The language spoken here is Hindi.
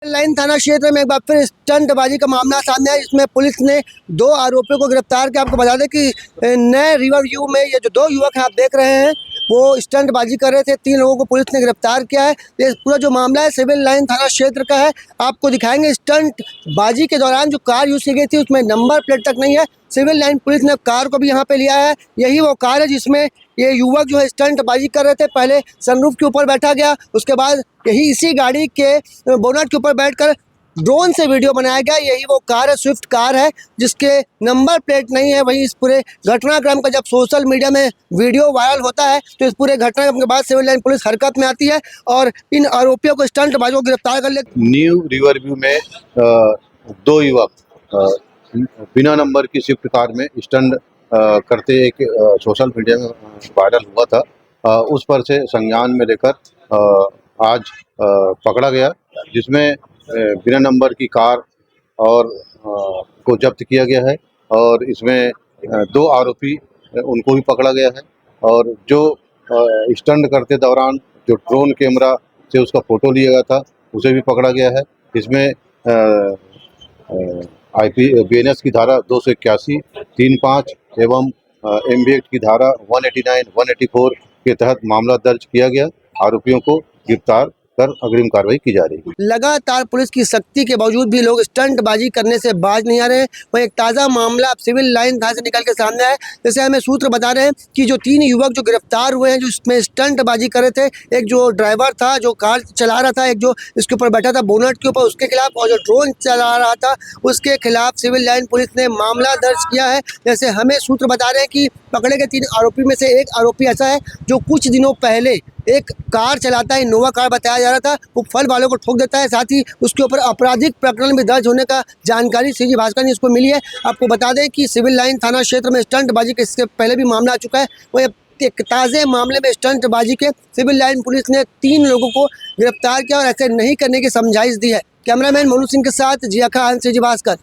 लाइन थाना क्षेत्र में एक बार फिर स्टंटबाजी का मामला सामने आया, इसमें पुलिस ने 2 आरोपियों को गिरफ्तार किया। आपको बता दें कि नए रिवर व्यू में ये जो 2 युवक हैं आप देख रहे हैं, वो स्टंटबाजी कर रहे थे। 3 लोगों को पुलिस ने गिरफ्तार किया है। ये पूरा जो मामला है सिविल लाइन थाना क्षेत्र का है। आपको दिखाएंगे स्टंटबाजी के दौरान जो कार यूज की गई थी उसमें नंबर प्लेट तक नहीं है। सिविल लाइन पुलिस ने कार को भी यहाँ पे लिया है। यही वो कार है जिसमें ये युवक जो है स्टंटबाजी कर रहे थे। पहले सनरूफ के ऊपर बैठा गया, उसके बाद यही इसी गाड़ी के बोनट के ऊपर बैठकर ड्रोन से वीडियो बनाया गया। यही वो कार है, स्विफ्ट कार है जिसके नंबर प्लेट नहीं है। वहीं इस पूरे घटनाक्रम का जब सोशल मीडिया में वीडियो वायरल होता है तो इस पूरे घटनाक्रम के बाद सिविल लाइन पुलिस हरकत में आती है और इन आरोपियों को स्टंटबाजों को गिरफ्तार कर लेती है। न्यू रिवर व्यू में 2 युवक बिना नंबर की स्विफ्ट कार में स्टंट करते एक सोशल मीडिया में वायरल हुआ था। उस पर से संज्ञान में लेकर आज पकड़ा गया, जिसमें बिना नंबर की कार और को जब्त किया गया है और इसमें 2 आरोपी उनको भी पकड़ा गया है और जो स्टंट करते दौरान जो ड्रोन कैमरा से उसका फोटो लिया गया था उसे भी पकड़ा गया है। इसमें BNS की धारा 281, 35 एवं MB एक्ट की धारा 189, 184 के तहत मामला दर्ज किया गया। आरोपियों को गिरफ्तार कर अग्रिम कार्रवाई की जा रही है। लगातार पुलिस की सख्ती के बावजूद भी लोग स्टंटबाजी करने से बाज नहीं आ रहे हैं। वहीं एक ताज़ा मामला अब सिविल लाइन थाने से निकल के सामने आया। जैसे हमें सूत्र बता रहे हैं कि जो 3 युवक जो गिरफ्तार हुए हैं, जो इसमें स्टंटबाजी कर रहे थे, एक जो ड्राइवर था जो कार चला रहा था, एक जो इसके ऊपर बैठा था बोनट के ऊपर उसके खिलाफ, और जो ड्रोन चला रहा था उसके खिलाफ सिविल लाइन पुलिस ने मामला दर्ज किया है। जैसे हमें सूत्र बता रहे हैं कि पकड़े गए 3 आरोपी में से एक आरोपी ऐसा है जो कुछ दिनों पहले एक कार चलाता है, इनोवा कार बताया जा रहा था, वो फल वालों को ठोक देता है। साथ ही उसके ऊपर आपराधिक प्रकरण भी दर्ज होने का जानकारी सीजी भास्कर ने इसको मिली है। आपको बता दें कि सिविल लाइन थाना क्षेत्र में स्टंटबाजी के इससे पहले भी मामला आ चुका है। वही एक ताज़े मामले में स्टंटबाजी के सिविल लाइन पुलिस ने 3 लोगों को गिरफ्तार किया और ऐसे नहीं करने की समझाइश दी है। कैमरामैन मोनू सिंह के साथ जिया खान, सीजी भास्कर।